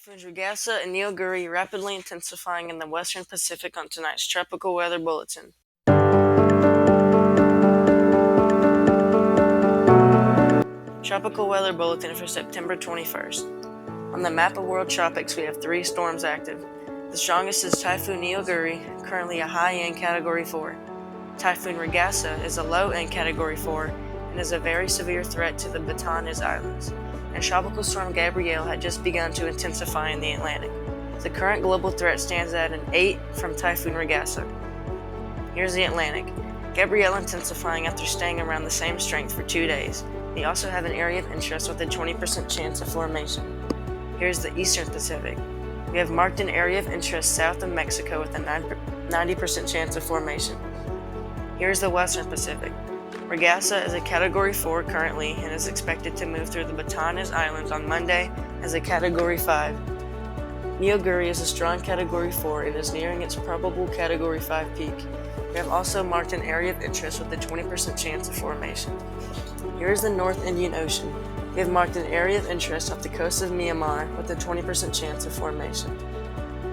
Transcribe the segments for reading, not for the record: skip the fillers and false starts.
Typhoons Regasa and Neoguri rapidly intensifying in the western Pacific on tonight's Tropical Weather Bulletin. Tropical Weather Bulletin for September 21st. On the map of world tropics, we have 3 storms active. The strongest is Typhoon Neoguri, currently a high-end Category 4. Typhoon Regasa is a low-end Category 4 and is a very severe threat to the Batanes Islands. And Tropical Storm Gabrielle had just begun to intensify in the Atlantic. The current global threat stands at an 8 from Typhoon Regasa. Here's the Atlantic. Gabrielle intensifying after staying around the same strength for 2 days. We also have an area of interest with a 20% chance of formation. Here's the Eastern Pacific. We have marked an area of interest south of Mexico with a 90% chance of formation. Here's the Western Pacific. Regasa is a Category 4 currently and is expected to move through the Batanes Islands on Monday as a Category 5. Neoguri is a strong Category 4 and is nearing its probable Category 5 peak. We have also marked an area of interest with a 20% chance of formation. Here is the North Indian Ocean. We have marked an area of interest off the coast of Myanmar with a 20% chance of formation.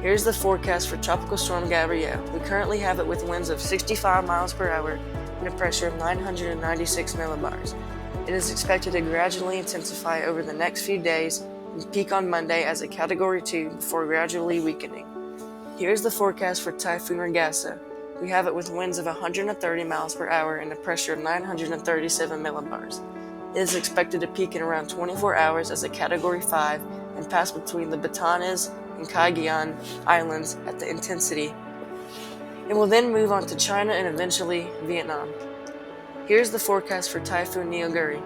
Here's the forecast for Tropical Storm Gabrielle. We currently have it with winds of 65 miles per hour and a pressure of 996 millibars. It is expected to gradually intensify over the next few days and peak on Monday as a Category 2 before gradually weakening. Here's the forecast for Typhoon Regasa. We have it with winds of 130 miles per hour and a pressure of 937 millibars. It is expected to peak in around 24 hours as a Category 5 and pass between the Batanes and Cagayan Islands at the intensity. It will then move on to China and eventually Vietnam. Here's the forecast for Typhoon Neoguri.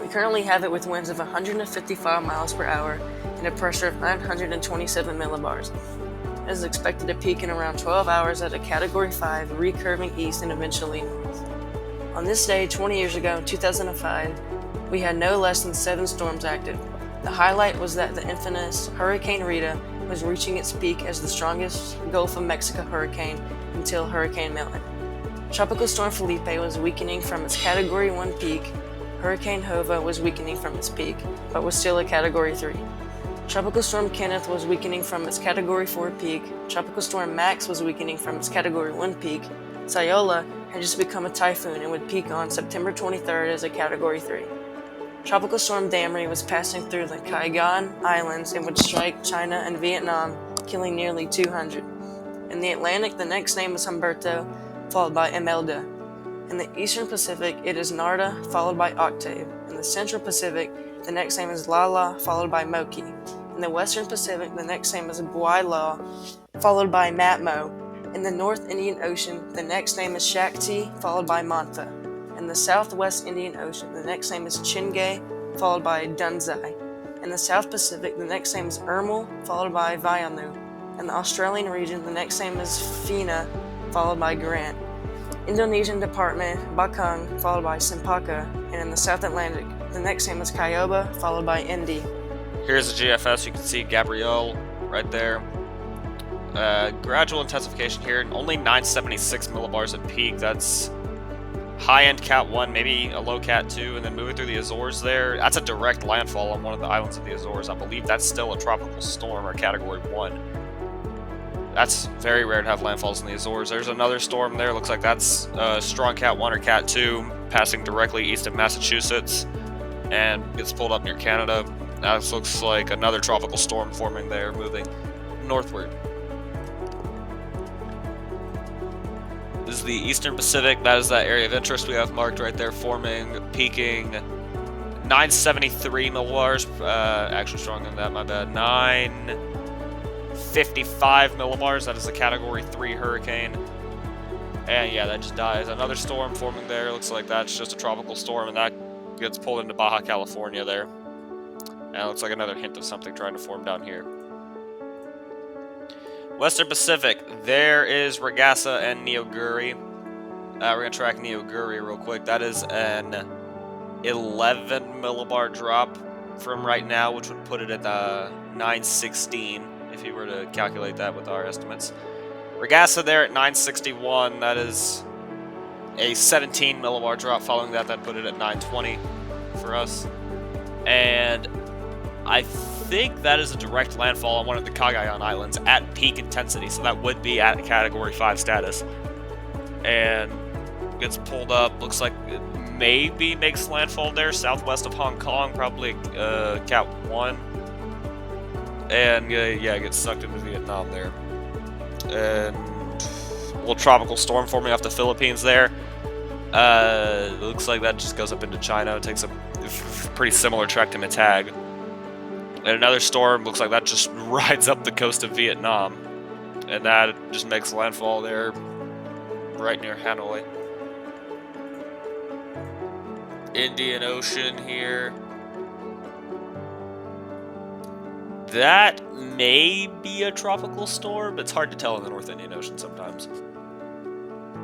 We currently have it with winds of 155 miles per hour and a pressure of 927 millibars. It is expected to peak in around 12 hours at a Category 5, recurving east and eventually north. On this day, 20 years ago, in 2005, we had no less than 7 storms active. The highlight was that the infamous Hurricane Rita was reaching its peak as the strongest Gulf of Mexico hurricane until Hurricane Milton. Tropical Storm Felipe was weakening from its Category 1 peak. Hurricane Hova was weakening from its peak, but was still a Category 3. Tropical Storm Kenneth was weakening from its Category 4 peak. Tropical Storm Max was weakening from its Category 1 peak. Sayola had just become a typhoon and would peak on September 23rd as a Category 3. Tropical Storm Damri was passing through the Cagayan Islands and would strike China and Vietnam, killing nearly 200. In the Atlantic, the next name is Humberto, followed by Imelda. In the Eastern Pacific, it is Narda, followed by Octave. In the Central Pacific, the next name is Lala, followed by Moki. In the Western Pacific, the next name is Buaila, followed by Matmo. In the North Indian Ocean, the next name is Shakti, followed by Mantha. In the Southwest Indian Ocean, the next name is Chingay, followed by Dunzai. In the South Pacific, the next name is Ermal, followed by Vayanu. In the Australian region, the next name is Fina, followed by Grant. Indonesian department, Bakang, followed by Simpaka. And in the South Atlantic, the next name is Kyoba, followed by Indi. Here's the GFS. You can see Gabrielle right there. Gradual intensification here, only 976 millibars at peak. That's high-end Cat 1, maybe a low Cat 2, and then moving through the Azores there. That's a direct landfall on one of the islands of the Azores. I believe that's still a tropical storm or Category 1. That's very rare to have landfalls in the Azores. There's another storm there. Looks like that's a strong Cat 1 or Cat 2, passing directly east of Massachusetts and gets pulled up near Canada. That looks like another tropical storm forming there, moving northward. This is the Eastern Pacific. That is that area of interest we have marked right there, forming, peaking 973 millibars. Actually stronger than that, my bad. 955 millibars. That is a Category 3 hurricane. And yeah, that just dies. Another storm forming there. Looks like that's just a tropical storm, and that gets pulled into Baja California there. And it looks like another hint of something trying to form down here. Western Pacific, there is Regasa and Neoguri. We're going to track Neoguri real quick. That is an 11 millibar drop from right now, which would put it at 916 if you were to calculate that with our estimates. Regasa there at 961. That is a 17 millibar drop. Following that, that put it at 920 for us. And I think that is a direct landfall on one of the Cagayan Islands at peak intensity, so that would be at Category 5 status. And gets pulled up, looks like it maybe makes landfall there, southwest of Hong Kong, probably Cat 1. And yeah, gets sucked into Vietnam there. And a little tropical storm forming off the Philippines there. Looks like that just goes up into China. It takes a pretty similar track to Matag. And another storm looks like that just rides up the coast of Vietnam. And that just makes landfall there right near Hanoi. Indian Ocean here. That may be a tropical storm. It's hard to tell in the North Indian Ocean sometimes.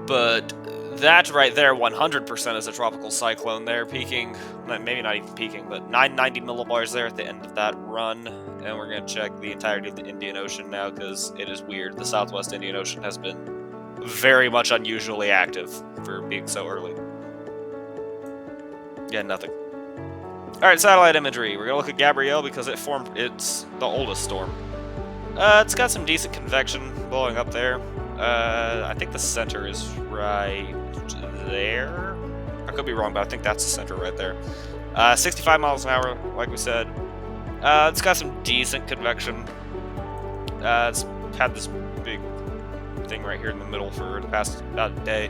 But that right there, 100% is a tropical cyclone there, peaking, maybe not even peaking, but 990 millibars there at the end of that run. And we're going to check the entirety of the Indian Ocean now, because it is weird. The Southwest Indian Ocean has been very much unusually active for being so early. Yeah, nothing. Alright, satellite imagery. We're going to look at Gabrielle because it's the oldest storm. It's got some decent convection blowing up there. I think the center is right there. I could be wrong, but I think that's the center right there. 65 miles an hour, like we said. It's got some decent convection. It's had this big thing right here in the middle for the past about a day.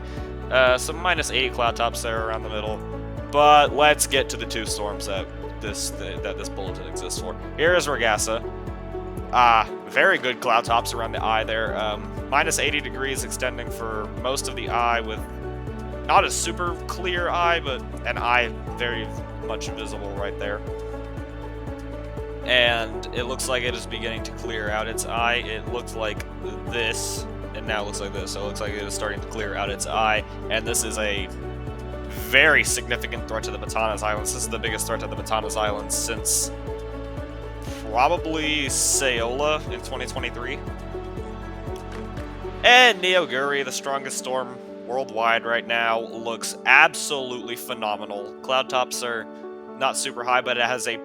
Some minus 80 cloud tops there around the middle. But let's get to the two storms that this bulletin exists for. Here is Regassa. Very good cloud tops around the eye there. Minus 80 degrees extending for most of the eye, with not a super clear eye, but an eye very much visible right there. And it looks like it is beginning to clear out its eye. It looked like this, and now it looks like this. So it looks like it is starting to clear out its eye, and this is a very significant threat to the Batanes Islands. This is the biggest threat to the Batanes Islands since probably Saola in 2023. And Neoguri, the strongest storm worldwide right now, looks absolutely phenomenal. Cloud tops are not super high, but it has a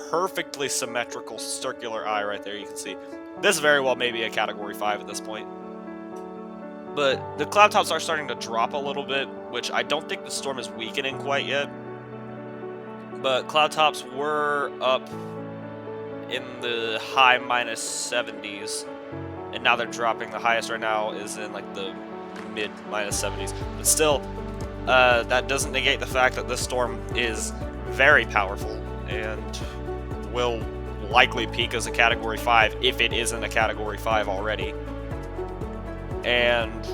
perfectly symmetrical circular eye right there. You can see this very well may be a Category 5 at this point. But the cloud tops are starting to drop a little bit, which I don't think the storm is weakening quite yet. But cloud tops were up in the high minus 70s, and now they're dropping. The highest right now is in like the mid minus 70s. But still, that doesn't negate the fact that this storm is very powerful and will likely peak as a Category 5 if it isn't a Category 5 already. And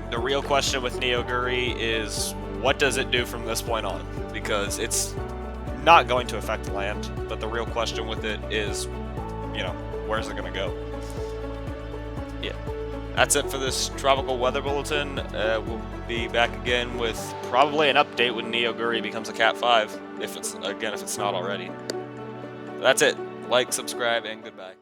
the real question with Neoguri is, what does it do from this point on? Because it's not going to affect the land, but the real question with it is, where's it going to go? Yeah. That's it for this tropical weather bulletin. We'll be back again with probably an update when Neoguri becomes a Cat 5, if it's not already. That's it. Like, subscribe, and goodbye.